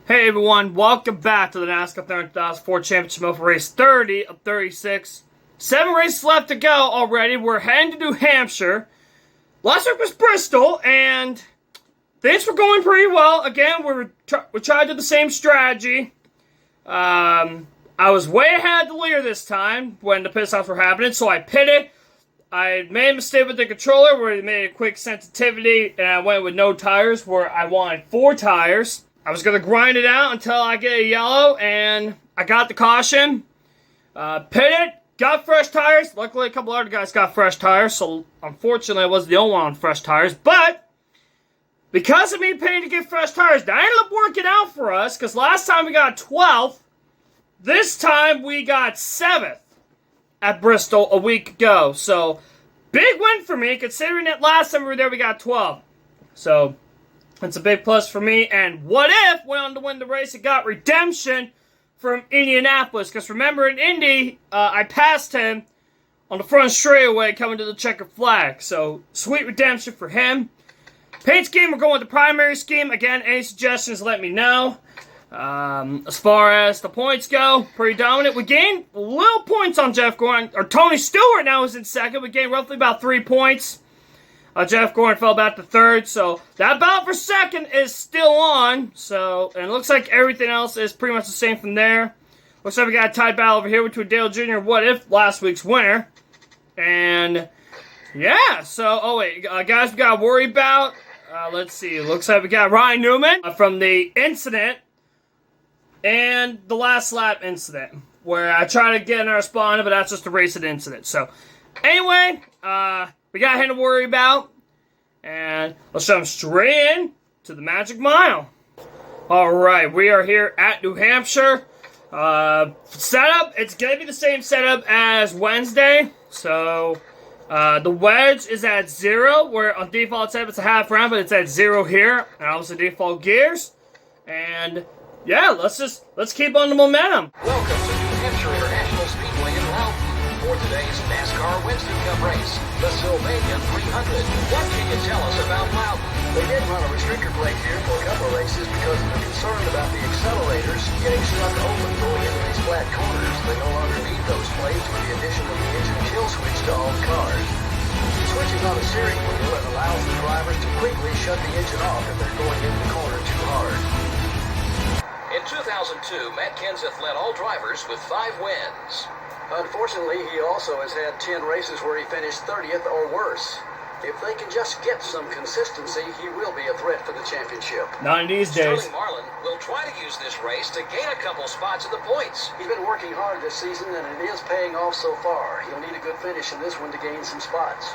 Hey everyone, welcome back to the Nascar 3004 Championship Mode for race 30 of 36. 7 races left to go already. We're heading to New Hampshire. Last week was Bristol, and things were going pretty well. Again, we tried to do the same strategy. I was way ahead of the leader this time when the pit stops were happening, so I pitted. I made a mistake with the controller where I made a quick sensitivity, and I went with no tires where I wanted 4 tires. I was going to grind it out until I get a yellow, and I got the caution. Pitted, got fresh tires. Luckily, a couple other guys got fresh tires, so unfortunately, I wasn't the only one on fresh tires. But, because of me paying to get fresh tires, that ended up working out for us, because last time we got 12th. This time, we got 7th at Bristol a week ago. So, big win for me, considering that last time we were there, we got 12. So, that's a big plus for me. And What If went on to win the race. It got redemption from Indianapolis. Because remember, in Indy, I passed him on the front straightaway coming to the checkered flag. So, sweet redemption for him. Paint scheme, we're going with the primary scheme. Again, any suggestions, let me know. As far as the points go, pretty dominant. We gained little points on Jeff Gordon. Or Tony Stewart now is in second. We gained roughly about 3 points. Jeff Gordon fell back to third, so that battle for second is still on. So, and it looks like everything else is pretty much the same from there. Looks like we got a tied battle over here between Dale Jr. and What If, last week's winner. And, yeah, so, oh wait, guys we got to worry about. Let's see, looks like we got Ryan Newman from the incident and the last lap incident, where I tried to get another spot on it, but that's just a racing incident. So, anyway, we got him to worry about, and let's jump straight in to the Magic Mile. Alright, we are here at New Hampshire. Setup, it's going to be the same setup as Wednesday. So, the wedge is at 0, where on default setup it's a half round, but it's at 0 here, and obviously default gears. And, yeah, let's keep on the momentum. Welcome to New Hampshire International Speedway in Loudon for today's NASCAR Wednesday Cup race, the Sylvania 300. What can you tell us about Loudon? They did run a restrictor plate here for a couple of races because they're concerned about the accelerators getting stuck open going into these flat corners. They no longer need those plates with the addition of the engine kill switch to all cars. The switch is on the steering wheel and allows the drivers to quickly shut the engine off if they're going into the corner too hard. In 2002, Matt Kenseth led all drivers with 5 wins. Unfortunately, he also has had 10 races where he finished 30th or worse. If they can just get some consistency, he will be a threat for the championship. Not in these days. Sterling Marlin will try to use this race to gain a couple spots in the points. He's been working hard this season, and it is paying off so far. He'll need a good finish in this one to gain some spots.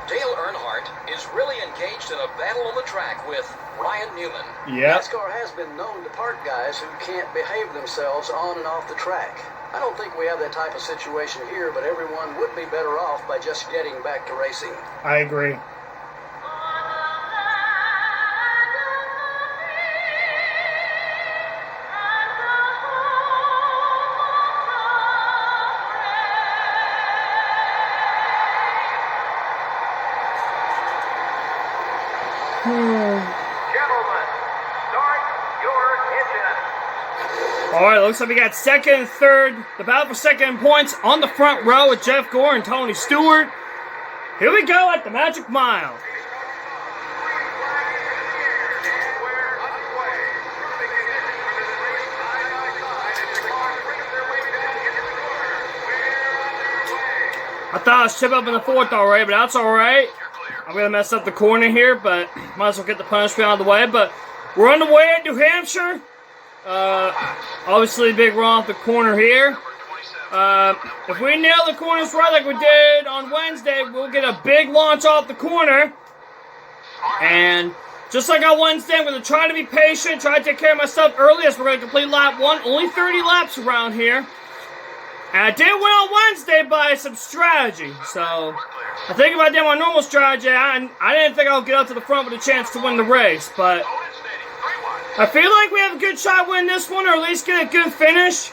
Dale Earnhardt is really engaged in a battle on the track with Ryan Newman. Yeah. NASCAR has been known to park guys who can't behave themselves on and off the track. I don't think we have that type of situation here, but everyone would be better off by just getting back to racing. I agree. Gentlemen, start your engine. Alright, looks like we got second and third. The battle for second points on the front row with Jeff Gordon and Tony Stewart. Here we go at the Magic Mile. I thought I was chip up in the fourth already, but that's alright. I'm going to mess up the corner here, but might as well get the punishment out of the way. But we're on the way at New Hampshire. Obviously, big run off the corner here. If we nail the corners right like we did on Wednesday, we'll get a big launch off the corner. And just like on Wednesday, I'm going to try to be patient, try to take care of my stuff early as we're going to complete lap 1. Only 30 laps around here. And I did win on Wednesday by some strategy. So, I think if I did my normal strategy, I didn't think I would get up to the front with a chance to win the race. But I feel like we have a good shot at winning this one, or at least get a good finish.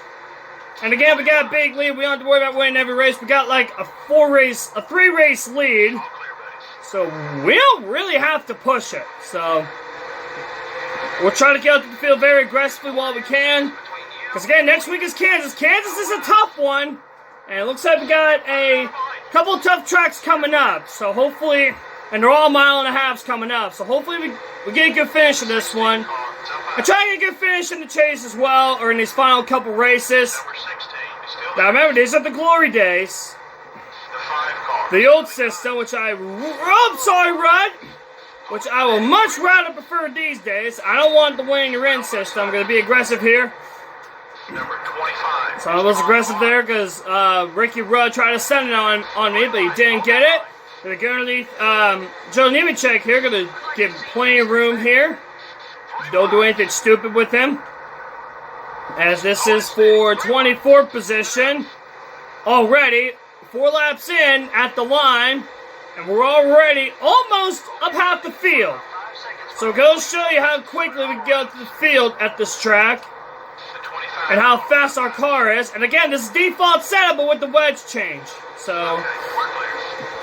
And again, we got a big lead. We don't have to worry about winning every race. We got like a 3-race lead. So we don't really have to push it. So We'll try to get out to the field very aggressively while we can. Because again, next week is Kansas. Kansas is a tough one. And it looks like we got a couple of tough tracks coming up. So hopefully, and they're all 1.5 miles coming up. So hopefully we get a good finish in this one. And try to get a good finish in the chase as well, or in these final couple races. Now remember, these are the glory days. The old system, which Rud, which I will much rather prefer these days. I don't want the win your in system. I'm going to be aggressive here. So I was aggressive there because Ricky Rudd tried to send it on me, but he didn't get it. Going to go underneath Joe Nemechek here. Going to give plenty of room here. Don't do anything stupid with him. As this is for 24th position. Already 4 laps in at the line. And we're already almost up half the field. So it goes to show you how quickly we can get to the field at this track. And how fast our car is. And again, this is default setup, but with the wedge change. So,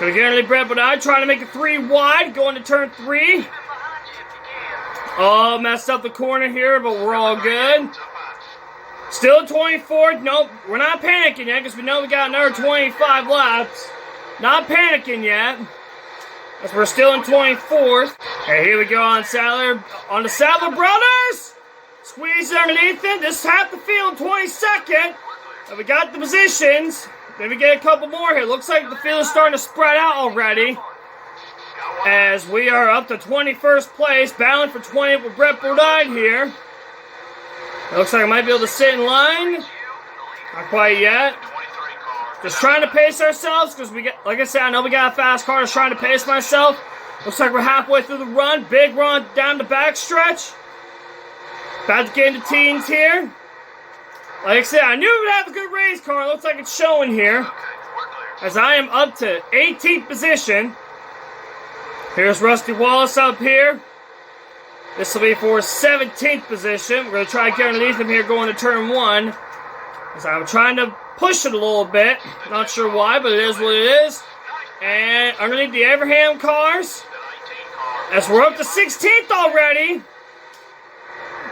gonna get underneath Brett, but I trying to make it 3 wide, going to turn 3. Oh, messed up the corner here, but we're all good. Still 24th. Nope, we're not panicking yet, because we know we got another 25 laps. Not panicking yet. As we're still in 24th. And here we go on the Sadler Brothers. Squeeze underneath it. This is half the field, 22nd. And we got the positions. Then we get a couple more here. Looks like the field is starting to spread out already. As we are up to 21st place, battling for 20th with Brett Bodine here. It looks like I might be able to sit in line. Not quite yet. Just trying to pace ourselves because we got, like I said, I know we got a fast car. Just trying to pace myself. Looks like we're halfway through the run. Big run down the backstretch. About to get into teens here. Like I said, I knew we would have a good race car. Looks like it's showing here. As I am up to 18th position. Here's Rusty Wallace up here. This will be for 17th position. We're going to try to get underneath him here going to turn 1. As I'm trying to push it a little bit. Not sure why, but it is what it is. And underneath the Abraham cars. As we're up to 16th already.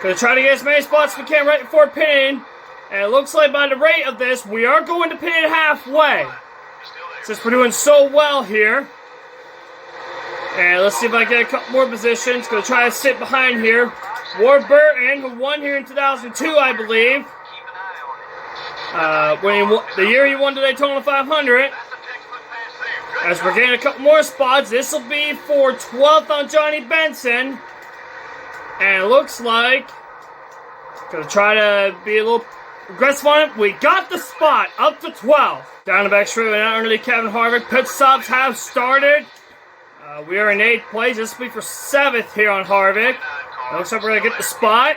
Gonna try to get as many spots as we can right before pitting. And it looks like by the rate of this, we are going to pit halfway. Since we're doing so well here. And let's see if I get a couple more positions. Gonna try to sit behind here. Ward Burton, who won here in 2002, I believe. The year he won the Daytona 500. As we're getting a couple more spots, this will be for 12th on Johnny Benson. And it looks like, gonna try to be a little aggressive on it. We got the spot up to 12. Down the back straight and out underneath Kevin Harvick. Pit stops have started. We are in 8th place. This will be for 7th here on Harvick. It looks like we're gonna get the spot.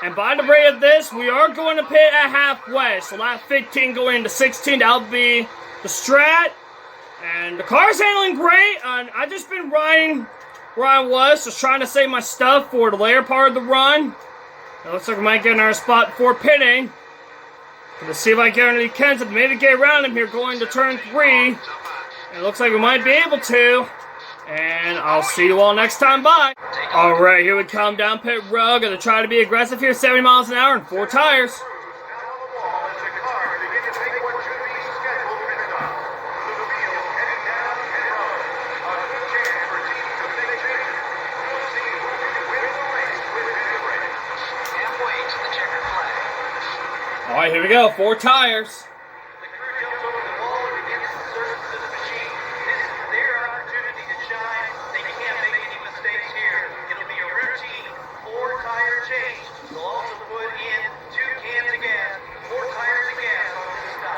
And by the rate of this, we are going to pit at halfway. So lap 15 going into 16. That'll be the strat. And the car's handling great. And I've just been riding where I was, just trying to save my stuff for the later part of the run. It looks like we might get in our spot before pitting. Let's see if I get underneath Kenton, maybe get around him here going to turn 3. And it looks like we might be able to. And I'll see you all next time. Bye. Alright, here we come down pit road. Gonna try to be aggressive here, 70 miles an hour and 4 tires. Alright, here we go, 4 tires.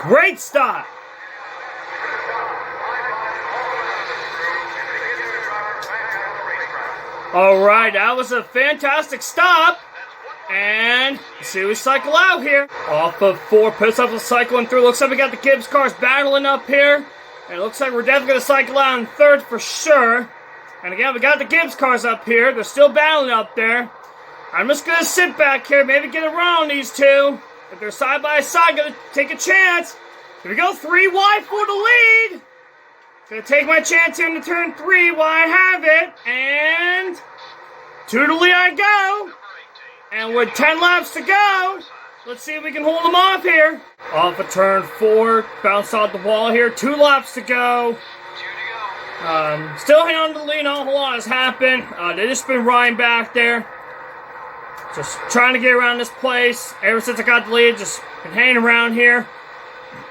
Great stop. Alright, that was a fantastic stop. And let's see, we cycle out here. Off of 4 pit stops, we're cycling through. Looks like we got the Gibbs cars battling up here. And it looks like we're definitely going to cycle out in 3rd for sure. And again, we got the Gibbs cars up here. They're still battling up there. I'm just going to sit back here, maybe get a run on these two. If they're side by side, going to take a chance. Here we go, 3 wide for the lead. Going to take my chance here into turn 3 while I have it. And to the lead I go. And with 10 laps to go, let's see if we can hold them off here. Off of turn 4, bounce off the wall here. 2 laps to go. Still hanging on to the lead, not a whole lot has happened. They just been riding back there. Just trying to get around this place. Ever since I got the lead, just been hanging around here.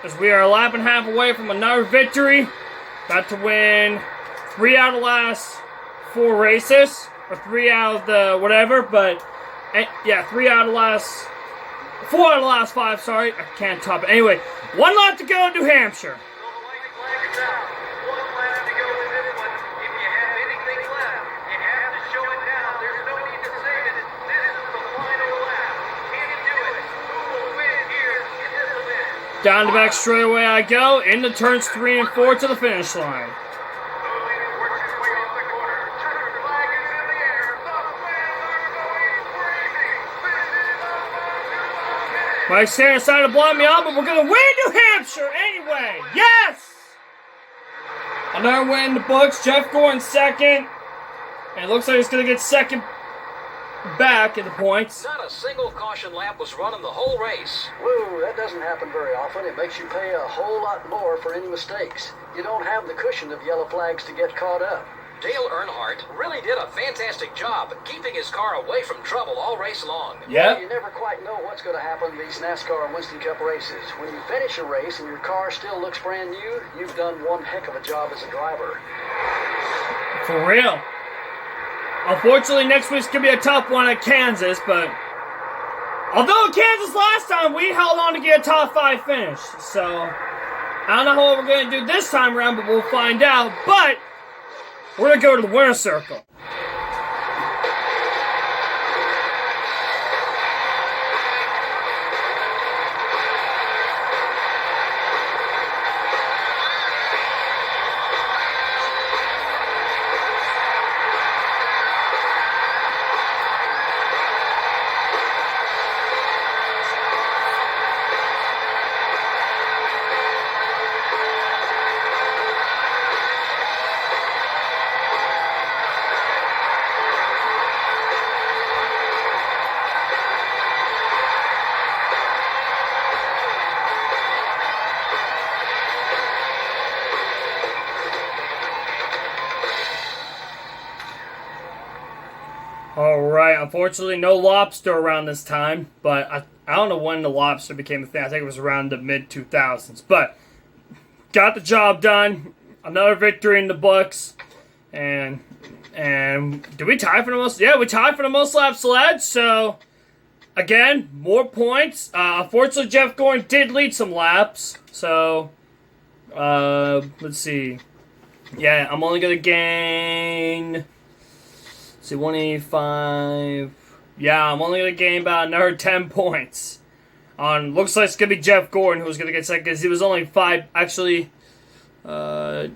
As we are a lap and a half away from another victory. About to win 3 out of the last 4 races. Or 3 out of the whatever, but yeah, 3 out of the last 4 out of the last 5, sorry. I can't top it. Anyway, 1 lap to go in New Hampshire. Down the back straightaway I go, into turns 3 and 4 to the finish line. Mike's standing aside to block me out, but we're going to win New Hampshire anyway. Yes! Another win in the books. Jeff Gordon second. And it looks like he's going to get second back in the points. Not a single caution lap was run in the whole race. Whoa, that doesn't happen very often. It makes you pay a whole lot more for any mistakes. You don't have the cushion of yellow flags to get caught up. Dale Earnhardt really did a fantastic job keeping his car away from trouble all race long. Yep. You never quite know what's going to happen in these NASCAR and Winston Cup races. When you finish a race and your car still looks brand new, you've done one heck of a job as a driver. For real. Unfortunately, next week's going to be a tough one at Kansas, but although at Kansas last time, we held on to get a top 5 finish. So, I don't know how we're going to do this time around, but we'll find out. But we're going to go to the winner's circle. Alright, unfortunately no lobster around this time, but I don't know when the lobster became a thing. I think it was around the mid-2000s. But, got the job done. Another victory in the books. And did we tie for the most? Yeah, we tied for the most laps led, so again, more points. Unfortunately, Jeff Gordon did lead some laps, so let's see. Yeah, I'm only going to gain... See, 185. Yeah, I'm only going to gain about another 10 points. Looks like it's going to be Jeff Gordon who's going to get second, because he was only 5. Actually, I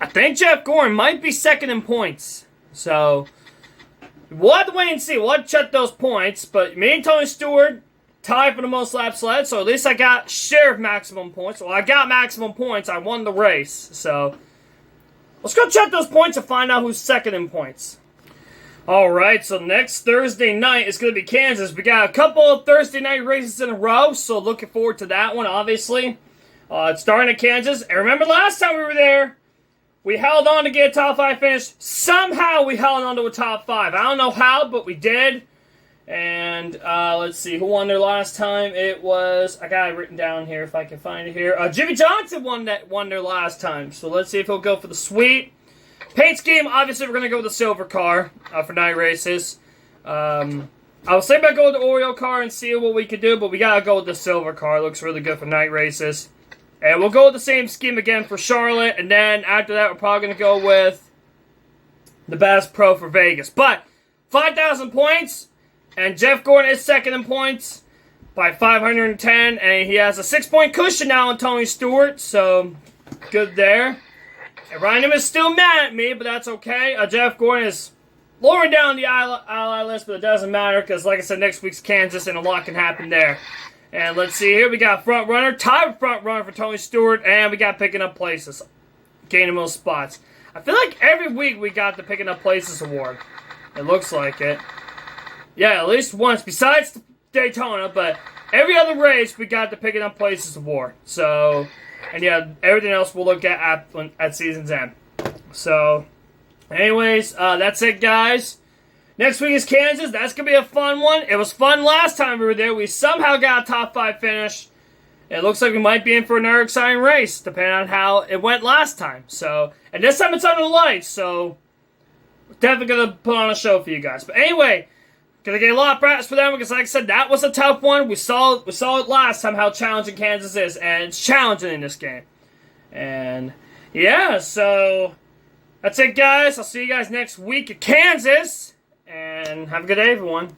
think Jeff Gordon might be second in points. So, we'll have to wait and see. We'll have to check those points. But me and Tony Stewart tied for the most laps led, so at least I got share of maximum points. Well, I got maximum points. I won the race. So, let's go check those points and find out who's second in points. Alright, so next Thursday night is going to be Kansas. We got a couple of Thursday night races in a row, so looking forward to that one, obviously. It's starting at Kansas. And remember last time we were there, we held on to get a top 5 finish. Somehow we held on to a top 5. I don't know how, but we did. And let's see, who won there last time? It was, I got it written down here if I can find it here. Jimmy Johnson won there last time. So let's see if he'll go for the sweep. Paint scheme, obviously we're going to go with the silver car for night races. I was thinking about going with the Oreo car and see what we could do, but we got to go with the silver car. It looks really good for night races. And we'll go with the same scheme again for Charlotte, and then after that we're probably going to go with the Bass Pro for Vegas. But 5,000 points, and Jeff Gordon is second in points by 510, and he has a 6-point cushion now on Tony Stewart, so good there. And Ryan is still mad at me, but that's okay. Jeff Gordon is lowering down the ally list, but it doesn't matter because, like I said, next week's Kansas, and a lot can happen there. And let's see here. We got front runner, tied front runner for Tony Stewart, and we got picking up places, gaining most spots. I feel like every week we got the picking up places award. It looks like it. Yeah, at least once, besides Daytona, but every other race we got to pick it up Places of War. So, and yeah, everything else we'll look at season's end. So, anyways, that's it, guys. Next week is Kansas. That's going to be a fun one. It was fun last time we were there. We somehow got a top 5 finish. It looks like we might be in for another exciting race, depending on how it went last time. So, and this time it's under the lights, so definitely going to put on a show for you guys. But anyway, going to get a lot of practice for them because, like I said, that was a tough one. We saw it last time how challenging Kansas is, and it's challenging in this game. And yeah, so that's it, guys. I'll see you guys next week at Kansas. And have a good day, everyone.